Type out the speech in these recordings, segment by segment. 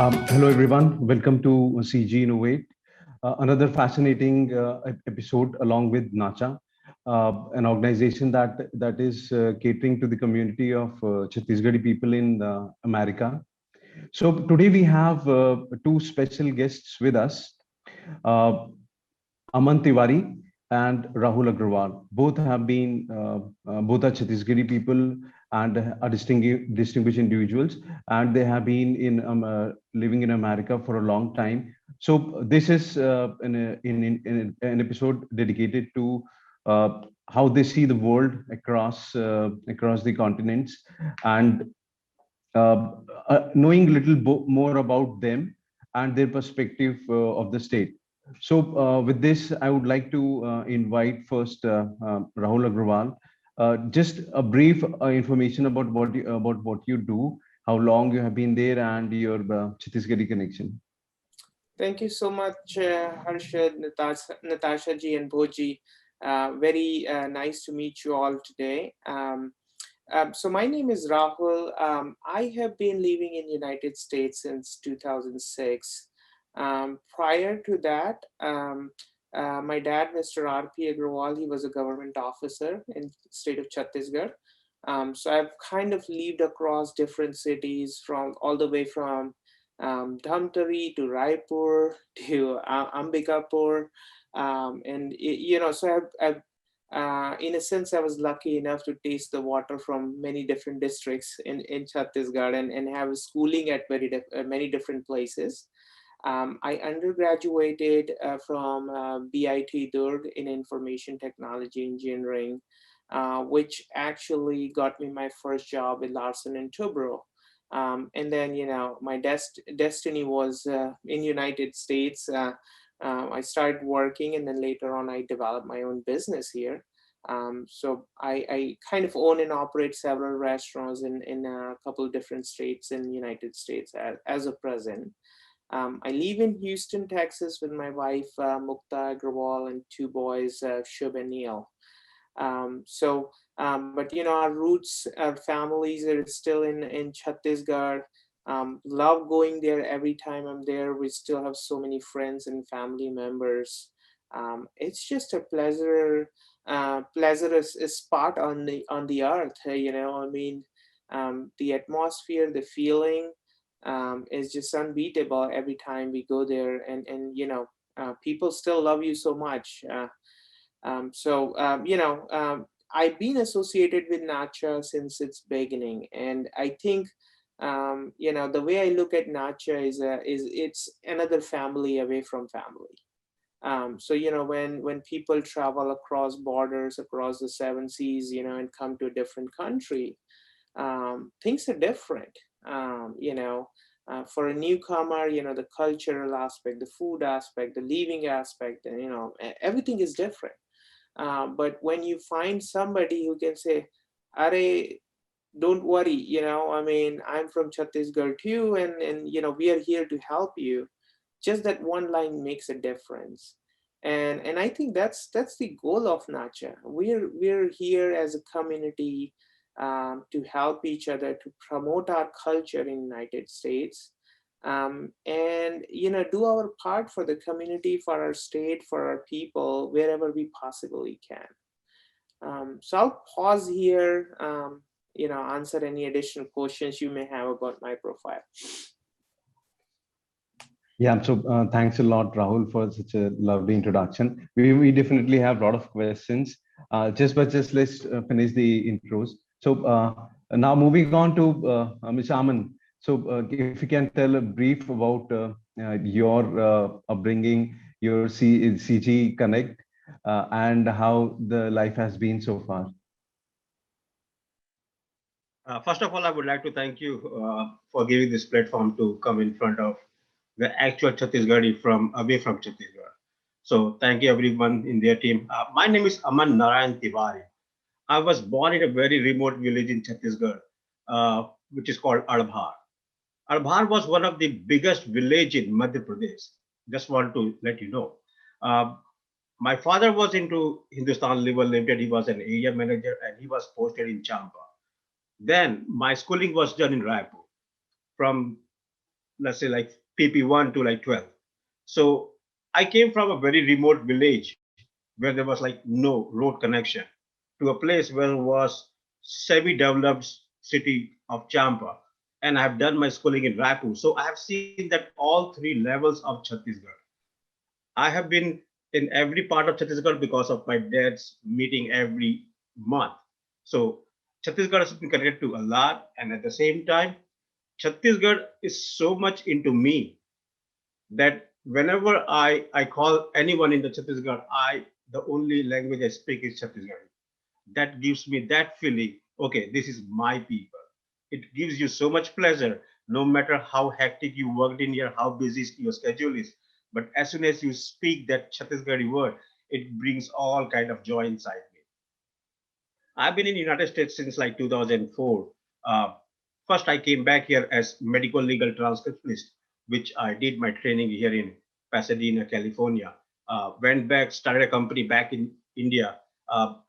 Hello, everyone. Welcome to CG Innovate, another fascinating episode along with NACHA, an organization that is catering to the community of Chhattisgarhi people in America. So today we have two special guests with us, uh, Aman Tiwari and Rahul Agrawal. Both are Chhattisgarhi people and are distinguished individuals, and they have been living in America for a long time. So this is an episode dedicated to how they see the world across the continents, and uh, knowing a little more about them and their perspective of the state. So, with this, I would like to invite first Rahul Agrawal. Just a brief information about what you do, how long you have been there, and your Chhattisgarhi connection. Thank you so much, Harshad, Natasha ji, and Bhoji. Very nice to meet you all today. So my name is Rahul. I have been living in United States since 2006. Prior to that, my dad, Mr. R.P. Agrawal, he was a government officer in the state of Chhattisgarh. So I've kind of lived across different cities from all the way from Dhamtari to Raipur to Ambikapur. So in a sense, I was lucky enough to taste the water from many different districts in Chhattisgarh and have schooling at many different places. I undergraduated from BIT Durg in information technology engineering, which actually got me my first job with Larsen and Toubro. And then, my destiny was in United States. I started working, and then later on, I developed my own business here. So I kind of own and operate several restaurants in a couple of different states in the United States as of present. I live in Houston, Texas with my wife, Mukta Agrawal, and two boys, Shub and Neil. But our roots, our families are still in Chhattisgarh. Love going there every time I'm there. We still have so many friends and family members. It's just a pleasurous spot on the earth. The atmosphere, the feeling is just unbeatable every time we go there, and people still love you so much. I've been associated with NACHA since its beginning, and I think the way I look at NACHA is it's another family away from family. When people travel across borders, across the seven seas, and come to a different country, things are different. For a newcomer, the cultural aspect, the food aspect, the living aspect, and everything is different. But when you find somebody who can say, "Are, don't worry, I'm from Chhattisgarh too, and we are here to help you." Just that one line makes a difference. And I think that's the goal of NACHA. We're here as a community to help each other, to promote our culture in the United States, and do our part for the community, for our state, for our people, wherever we possibly can. So I'll pause here, answer any additional questions you may have about my profile. Yeah, so thanks a lot, Rahul, for such a lovely introduction. We definitely have a lot of questions. Just let's finish the intros. So now moving on to Ms. Aman. So if you can tell a brief about your upbringing, your CG Connect, and how the life has been so far. First of all, I would like to thank you for giving this platform to come in front of the actual Chhattisgarhi from away from Chhattisgarh. So thank you everyone in their team. My name is Aman Narayan Tiwari. I was born in a very remote village in Chhattisgarh, which is called Arbhar. Arbhar was one of the biggest village in Madhya Pradesh. Just want to let you know. Uh, my father was into Hindustan Level Limited. He was an area manager and he was posted in Champa. Then my schooling was done in Raipur. From let's say like PP1 to like 12. So I came from a very remote village where there was like no road connection to a place where was semi-developed city of Champa. And I've done my schooling in Raipur. So I have seen that all three levels of Chhattisgarh. I have been in every part of Chhattisgarh because of my dad's meeting every month. So Chhattisgarh has been connected to a lot, and at the same time, Chhattisgarh is so much into me that whenever I call anyone in the Chhattisgarh, the only language I speak is Chhattisgarh. That gives me that feeling. Okay, this is my people. It gives you so much pleasure, no matter how hectic you worked in here, how busy your schedule is. But as soon as you speak that Chhattisgarhi word, it brings all kind of joy inside me. I've been in the United States since like 2004. Uh, First, I came back here as medical legal transcriptionist, which I did my training here in Pasadena, California. Went back, started a company back in India,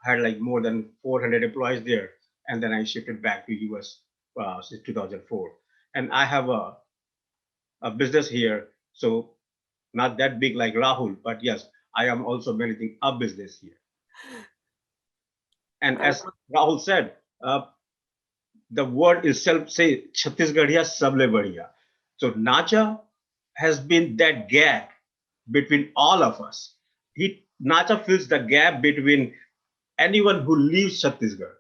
had like more than 400 employees there, and then I shifted back to US since 2004. And I have a business here, so not that big like Rahul, but yes, I am also managing a business here. And I as Rahul said, the word itself say Chhattisgarhiya Sable Badhiya. So Nacha has been that gap between all of us. Nacha fills the gap between anyone who leaves Chhattisgarh.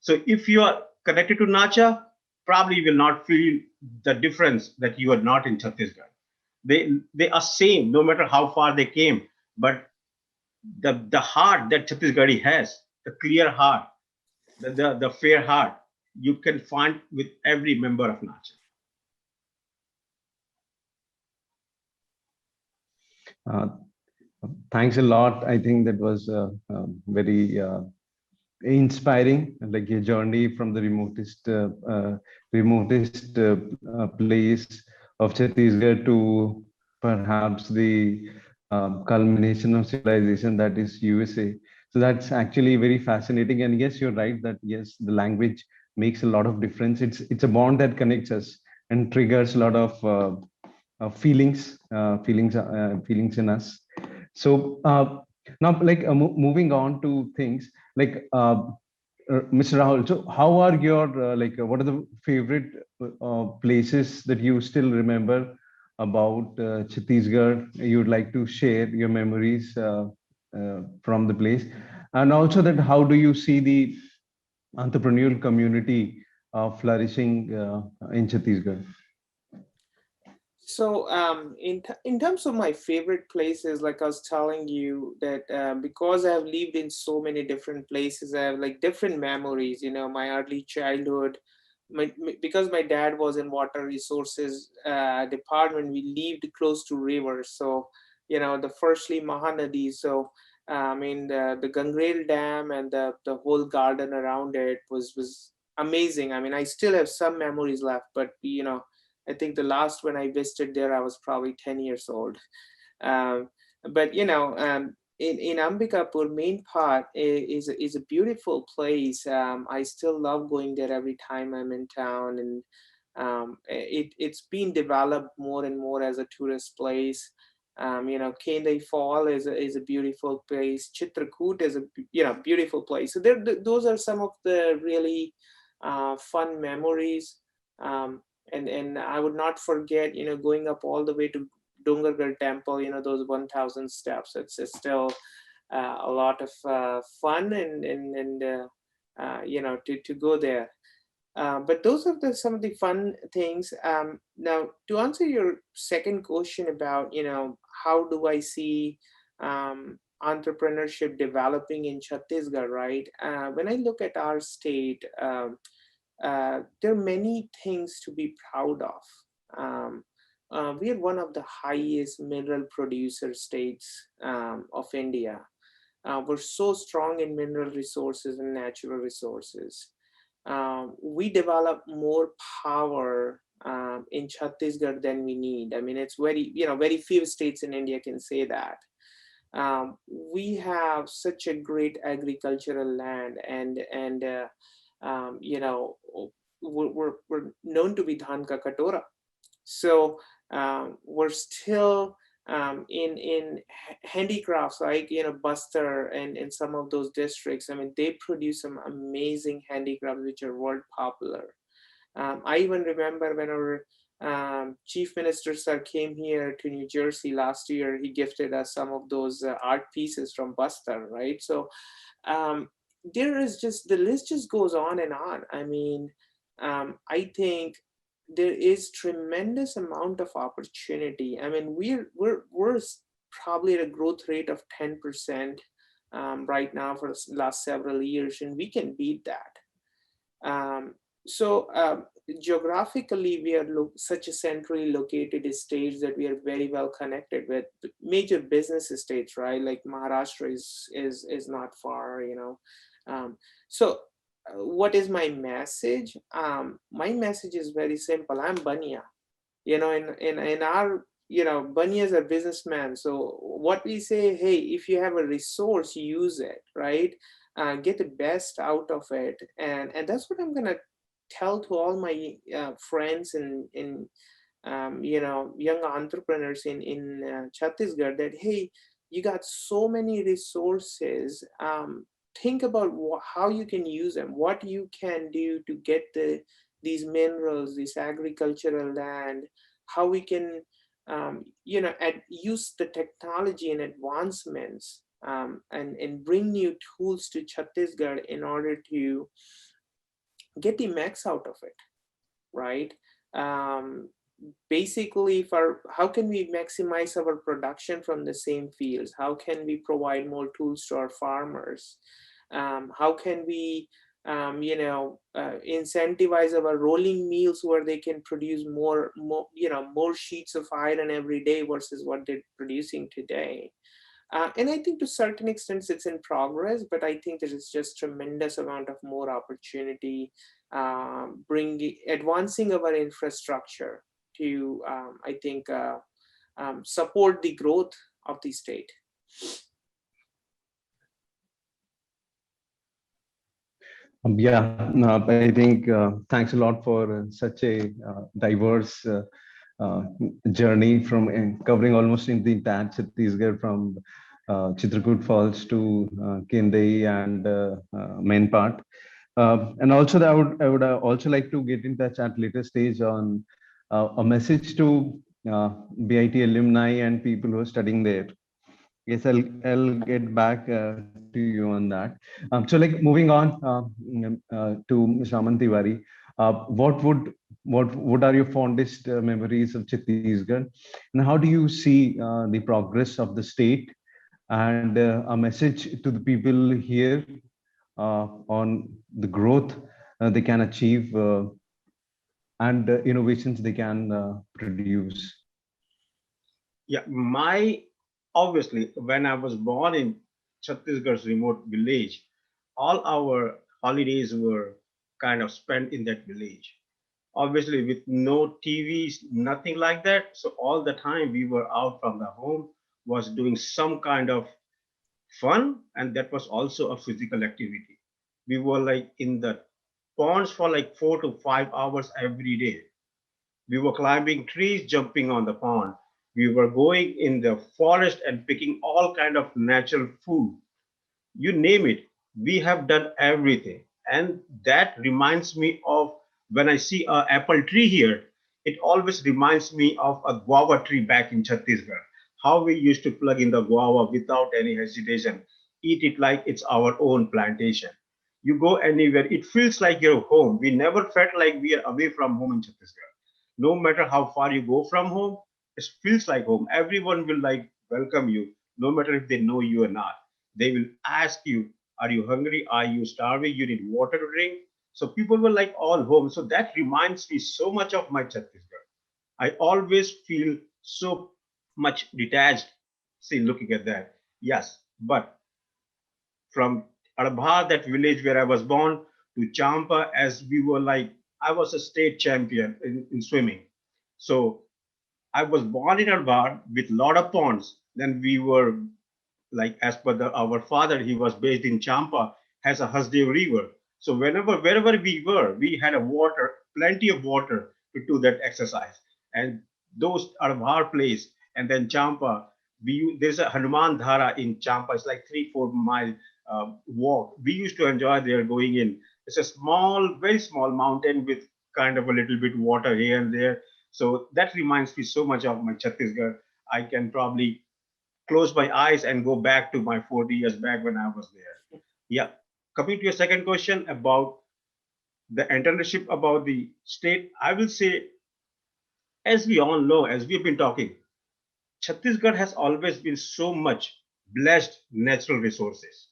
So if you are connected to Nacha, probably you will not feel the difference that you are not in Chhattisgarh. They are same no matter how far they came, but the heart that Chhattisgarhi has, the clear heart, the fair heart, you can find with every member of Nacha. Uh, Thanks a lot. I think that was very inspiring, like a journey from the remotest place of Chhattisgarh to perhaps the culmination of civilization, that is USA. So that's actually very fascinating. And yes, you're right that yes, the language makes a lot of difference. It's a bond that connects us and triggers a lot of feelings in us. So now, like moving on to things like Mr. Rahul. So, how are your what are the favorite places that you still remember about Chhattisgarh? You'd like to share your memories from the place, and also that how do you see the entrepreneurial community flourishing in Chhattisgarh? So, in terms of my favorite places, like I was telling you that because I've lived in so many different places, I have like different memories. You know, my early childhood, because my dad was in water resources department, we lived close to rivers. So, you know, the firstly Mahanadi. So, I mean, the Gangrel Dam and the whole garden around it was amazing. I mean, I still have some memories left, but you know, I think the last when I visited there, I was probably 10 years old. Um, but you know, in Ambikapur, main part is a beautiful place. I still love going there every time I'm in town, and it's been developed more and more as a tourist place. You know, Kendai Fall is a beautiful place. Chitrakoot is a beautiful place. So those are some of the really fun memories. And I would not forget, you know, going up all the way to Dungargarh Temple, you know, those 1,000 steps. It's still a lot of fun and you know, to go there. But those are some of the fun things. Now, to answer your second question about, you know, how do I see entrepreneurship developing in Chhattisgarh, right? When I look at our state, there are many things to be proud of. We are one of the highest mineral producer states of India. We're so strong in mineral resources and natural resources. We develop more power in Chhattisgarh than we need. I mean, it's very few states in India can say that. We have such a great agricultural land, and you know, we're known to be Dhan ka Katora. So we're still in handicrafts, like Buster and in some of those districts. I mean, they produce some amazing handicrafts which are world popular. I even remember when our chief minister sir came here to New Jersey last year, he gifted us some of those art pieces from Buster, right? So there is just, the list just goes on and on. I mean, I think there is tremendous amount of opportunity. I mean, we're probably at a growth rate of 10% right now for the last several years, and we can beat that. So geographically, we are such a centrally located states that we are very well connected with major business estates, right? Like Maharashtra is not far, So what is my message? My message is very simple. I'm Bania. In our, Bania is a businessman. So what we say, hey, if you have a resource, use it, right? Get the best out of it, and that's what I'm gonna tell to all my friends in young entrepreneurs in Chhattisgarh, that hey, you got so many resources. Think about how you can use them, what you can do to get these minerals, this agricultural land, how we can use the technology and advancements, and bring new tools to Chhattisgarh in order to get the max out of it, right? Basically, for how can we maximize our production from the same fields? How can we provide more tools to our farmers? How can we incentivize our rolling mills where they can produce more sheets of iron every day versus what they're producing today? And I think to certain extent it's in progress, but I think there is just tremendous amount of more opportunity, advancing our infrastructure to, I think, support the growth of the state. I think thanks a lot for such a diverse uh, journey from covering almost in the entire Chhattisgarh, from Chitrakoot Falls to Kendai and main part. And also, I would also like to get in touch at later stage on a message to BIT alumni and people who are studying there. Yes, I'll get back to you on that. So, like moving on to Mr. Aman Tiwari, what are your fondest memories of Chhattisgarh, and how do you see the progress of the state, and a message to the people here on the growth they can achieve and innovations they can produce? Yeah, obviously, when I was born in Chhattisgarh's remote village, all our holidays were kind of spent in that village. Obviously, with no TVs, nothing like that. So all the time we were out from the home, was doing some kind of fun, and that was also a physical activity. We were like in the ponds for like 4 to 5 hours every day. We were climbing trees, jumping on the pond. We were going in the forest and picking all kind of natural food. You name it. We have done everything. And that reminds me of when I see an apple tree here, it always reminds me of a guava tree back in Chhattisgarh. How we used to plug in the guava without any hesitation, eat it like it's our own plantation. You go anywhere, it feels like you're home. We never felt like we are away from home in Chhattisgarh. No matter how far you go from home, it feels like home. Everyone will like welcome you, no matter if they know you or not. They will ask you, are you hungry? Are you starving? You need water to drink. So people were like all home. So that reminds me so much of my Chhattisgarh. I always feel so much detached, see, looking at that. Yes, but from Arbha, that village where I was born, to Champa, as we were like, I was a state champion in swimming. So I was born in Arbha with lot of ponds. Then we were like, as per our father, he was based in Champa, has a Hasdev river. So wherever we were, we had a water, plenty of water to do that exercise. and those are our place. And then Champa, there's a Hanuman Dhara in Champa. It's like 3-4 mile walk. We used to enjoy there going in. It's a small, very small mountain with kind of a little bit water here and there. So that reminds me so much of my Chhattisgarh. I can probably close my eyes and go back to my 40 years back when I was there. Yeah. Coming to your second question about the internship about the state, I will say, as we all know, as we've been talking, Chhattisgarh has always been so much blessed natural resources.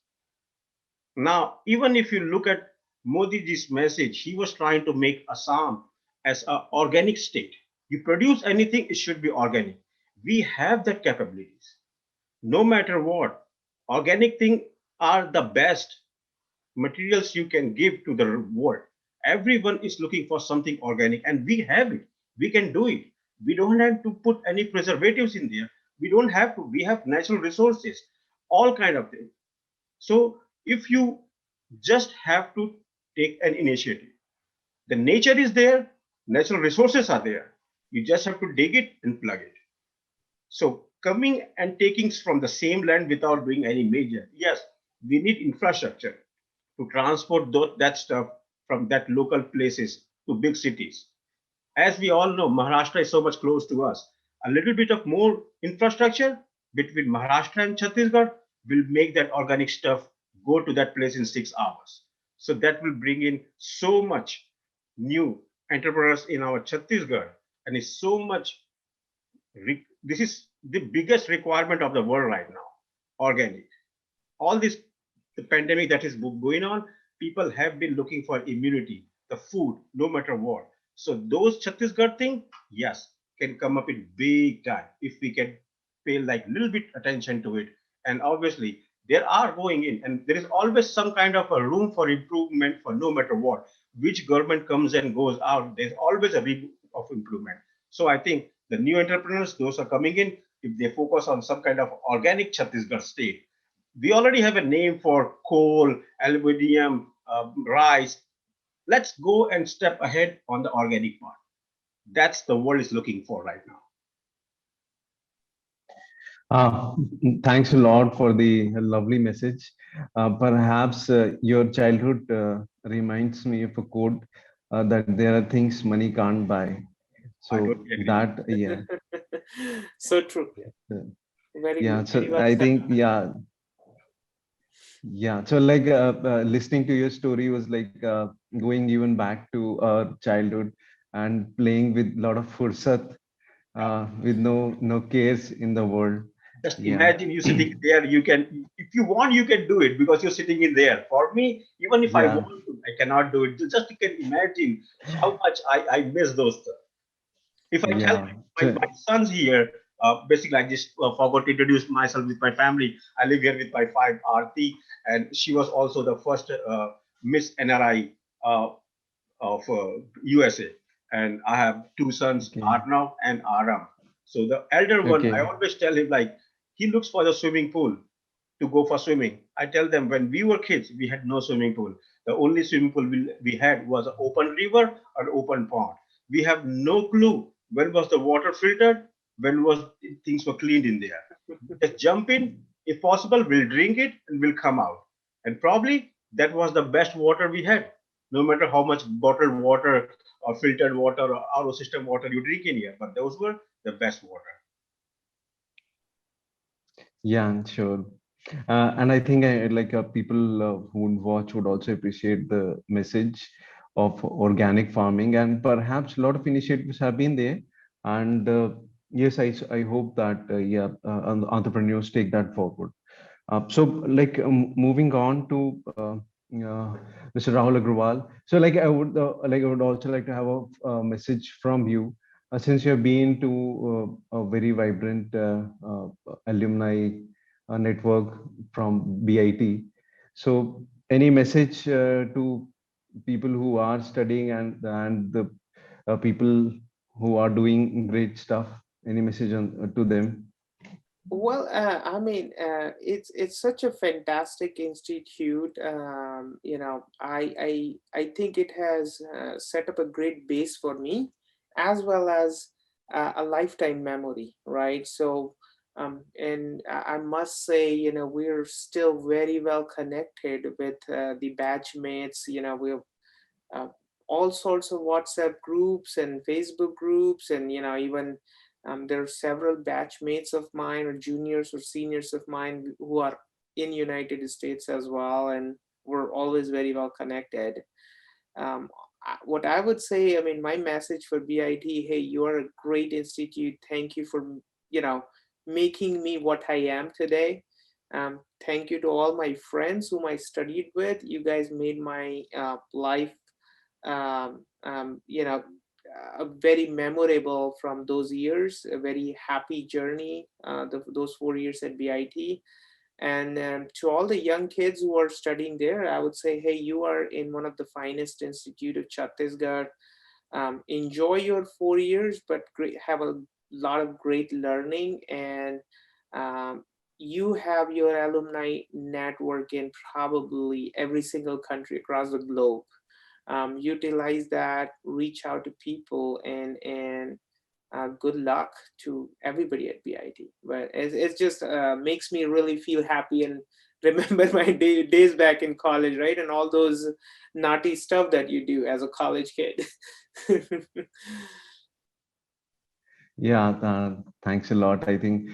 Now, even if you look at Modi ji's message, he was trying to make Assam as an organic state. You produce anything, it should be organic. We have that capabilities. No matter what, organic things are the best materials you can give to the world. Everyone is looking for something organic, and we have it. We can do it. We don't have to put any preservatives in there. We don't have to. We have natural resources, all kind of things. So if you just have to take an initiative, the nature is there, natural resources are there. You just have to dig it and plug it. So coming and taking from the same land without doing any major, yes, we need infrastructure to transport that stuff from that local places to big cities. As we all know, Maharashtra is so much close to us. A little bit of more infrastructure between Maharashtra and Chhattisgarh will make that organic stuff go to that place in 6 hours. So that will bring in so much new entrepreneurs in our Chhattisgarh, and is so much. This is the biggest requirement of the world right now. Organic. All this the pandemic that is going on, people have been looking for immunity, the food, no matter what. So those Chhattisgarh thing, yes, can come up in big time if we can pay like little bit attention to it. And obviously, there are going in, and there is always some kind of a room for improvement for no matter what. Which government comes and goes out, there's always a room of improvement. So I think the new entrepreneurs, those are coming in, if they focus on some kind of organic Chhattisgarh state, we already have a name for coal, aluminium, rice. Let's go and step ahead on the organic part. That's the world is looking for right now. Uh, Thanks a lot for the lovely message. Perhaps your childhood reminds me of a quote that there are things money can't buy. So that, yeah, So true. yeah, Very yeah. good. So Very well I said. think, yeah, yeah. So like listening to your story was like going even back to our childhood and playing with a lot of fursat with no cares in the world. Just Yeah, imagine you sitting there. You can, if you want, you can do it because you're sitting in there. For me, even if I yeah, want to, I cannot do it. Just you can imagine how much I miss those stuff. If I tell yeah. So my sons here, basically, I just forgot to introduce myself with my family. I live here with my wife, Aarti, and she was also the first Miss NRI of USA. And I have two sons, okay, Arnav and Aram. So the elder one, I okay, always tell him like he looks for the swimming pool to go for swimming. I tell them when we were kids, we had no swimming pool. The only swimming pool we had was an open river or open pond. We have no clue when was the water filtered, when was things were cleaned in there. Just jump in, if possible, we'll drink it and we'll come out. And probably that was the best water we had. No matter how much bottled water or filtered water or RO system water you drink in here, but those were the best water. yeah, sure. And I think like people who would watch would also appreciate the message of organic farming, and perhaps a lot of initiatives have been there. And yes, I hope that yeah, entrepreneurs take that forward. So like moving on to Mr. Rahul Agrawal. So like I would also like to have a message from you, since you have been to a very vibrant alumni network from BIT. So any message to people who are studying and the people who are doing great stuff? Any message to them? Well, I mean, it's such a fantastic institute. I think it has set up a great base for me, as well as a lifetime memory, right? So, and I must say, we're still very well connected with the batchmates. We're uh, all sorts of WhatsApp groups and Facebook groups, and even there are several batchmates of mine, or juniors or seniors of mine, who are in United States as well, and we're always very well connected. What I would say, I mean, my message for BIT: hey, you are a great institute. Thank you for you know making me what I am today. Thank you to all my friends whom I studied with. You guys made my life um, um, you know, very memorable from those years, a very happy journey, those 4 years at BIT. And to all the young kids who are studying there, I would say, hey, you are in one of the finest institute of Chhattisgarh. Enjoy your 4 years, but have a lot of great learning, and um, you have your alumni network in probably every single country across the globe. Utilize that, reach out to people, and good luck to everybody at BIT. But it's just makes me really feel happy and remember my days back in college, right? And all those naughty stuff that you do as a college kid. Yeah, thanks a lot. I think,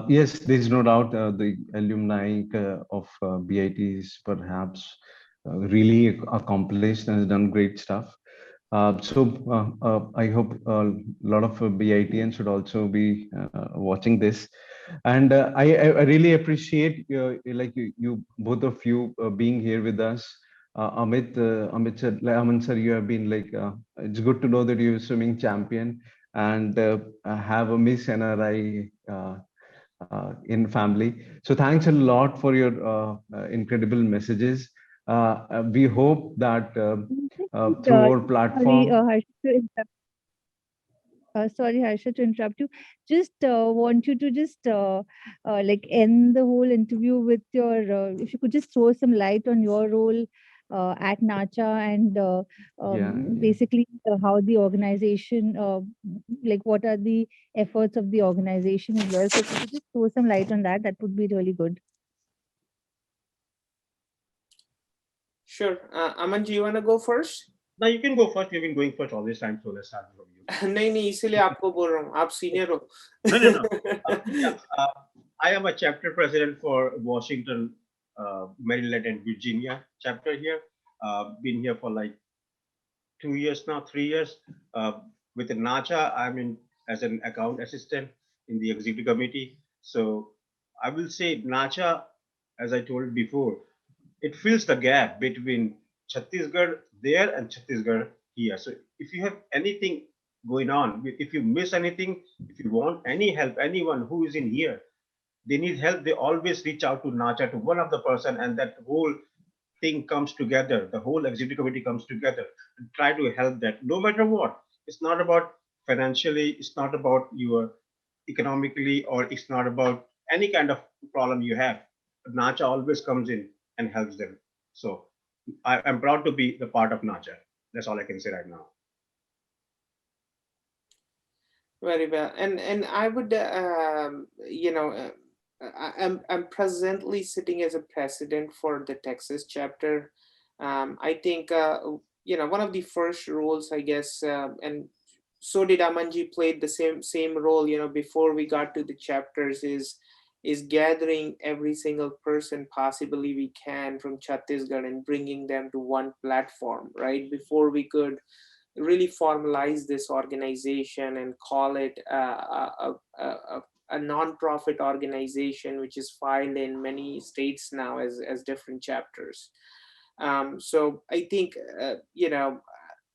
yes, there's no doubt the alumni of BIT is perhaps really accomplished and has done great stuff. I hope a lot of BITians should also be watching this. And I really appreciate you both of you being here with us. Amit sir, Aman sir, you have been it's good to know that you're a swimming champion and have a Miss NRI in family. So thanks a lot for your incredible messages. We hope that through our Sorry, platform. Sorry, Harsha, to interrupt you. Just want you to just like end the whole interview with your, if you could just throw some light on your role at NACHA, and Yeah, yeah. basically how the organization, like what are the efforts of the organization as well. So if you could just throw some light on that, that would be really good. Sure. Aman, do you want to go first? Now you can go first. We've been going first all this time, so let's start from you. नहीं नहीं, इसीलिए आपको बोल रहा हूँ, आप senior हो. No, no, no. Yeah, I am a chapter president for Washington, Maryland, and Virginia chapter here. Been here for like 2 years now, 3 years. With the NACHA, I'm in as an account assistant in the executive committee. So I will say NACHA, as I told before, it fills the gap between Chhattisgarh there and Chhattisgarh here. So if you have anything going on, if you miss anything, if you want any help, anyone who is in here, they need help, they always reach out to NACHA, to one of the person, and that whole thing comes together. The whole executive committee comes together and try to help that. No matter what, it's not about financially, it's not about your economically, or it's not about any kind of problem you have. NACHA always comes in and helps them. So I'm proud to be the part of NACHA. That's all I can say right now. Very well, and I would, I'm presently sitting as a president for the Texas chapter. I think one of the first roles, I guess, and so did Amanji, played the same role. Before we got to the chapters, is gathering every single person possibly we can from Chhattisgarh and bringing them to one platform, right? Before we could really formalize this organization and call it a non-profit organization, which is filed in many states now as different chapters. So I think,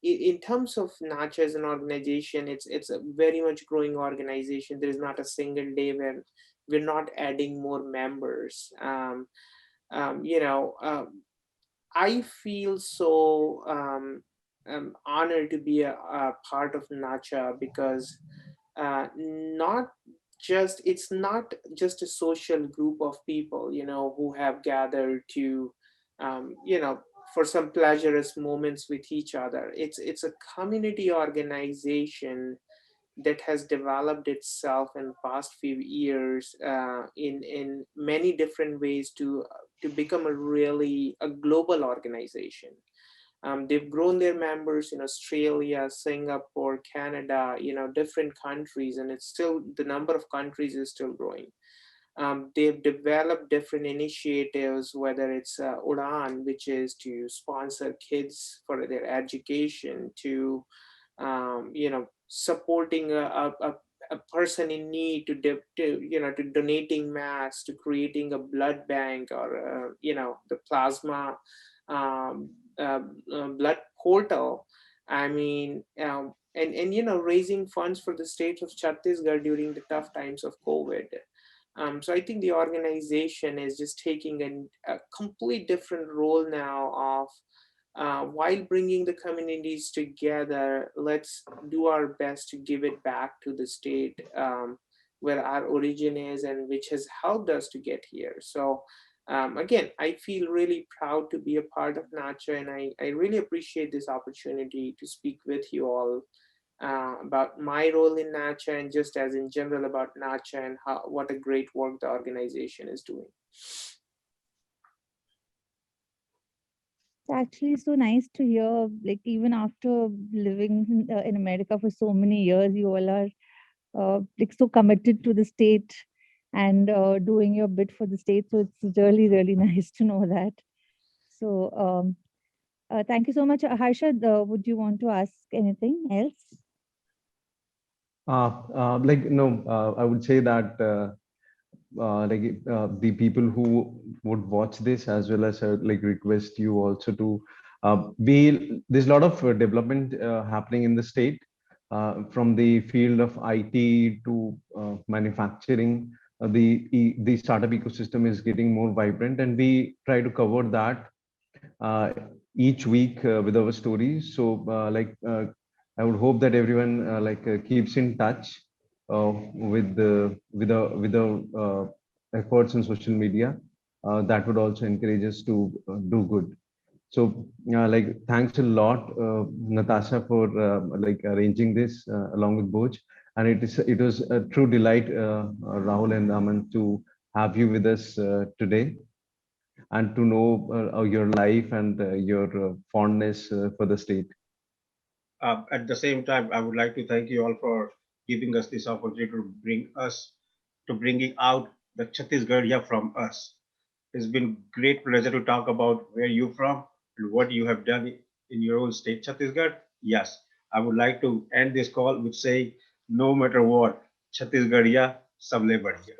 in terms of NACHA as an organization, it's a very much growing organization. There is not a single day where we're not adding more members. I feel so honored to be a part of NACHA, because not it's not just a social group of people, who have gathered to, for some pleasurous moments with each other. It's a community organization that has developed itself in past few years in many different ways to become a global organization. They've grown their members in Australia, Singapore, Canada, different countries, and it's still, the number of countries is still growing. They've developed different initiatives, whether it's Udan, which is to sponsor kids for their education, to supporting a person in need, to donating masks, to creating a blood bank, or the plasma blood portal. I mean, and raising funds for the state of Chhattisgarh during the tough times of COVID. So I think the organization is just taking a complete different role now of, while bringing the communities together, let's do our best to give it back to the state where our origin is and which has helped us to get here. So again, I feel really proud to be a part of NACHA, and I really appreciate this opportunity to speak with you all about my role in NACHA, and just as in general about NACHA and what a great work the organization is doing. It's actually so nice to hear, like even after living in America for so many years, you all are like so committed to the state and doing your bit for the state. So it's really, really nice to know that. So thank you so much. Harshad, would you want to ask anything else? I would say that the people who would watch this, as well as request you also to there's a lot of development happening in the state, from the field of IT to manufacturing. The startup ecosystem is getting more vibrant, and we try to cover that each week with our stories. So I would hope that everyone keeps in touch with the efforts in social media. That would also encourage us to do good. So thanks a lot, Natasha, for arranging this along with Boj. And it was a true delight, Rahul and Aman, to have you with us today, and to know your life and your fondness for the state. At the same time, I would like to thank you all for giving us this opportunity to bringing out the Chhattisgarh from us. It's been great pleasure to talk about where you're from and what you have done in your own state, Chhattisgarh. Yes, I would like to end this call with saying, no matter what, Chhattisgarh, sabse badhiya.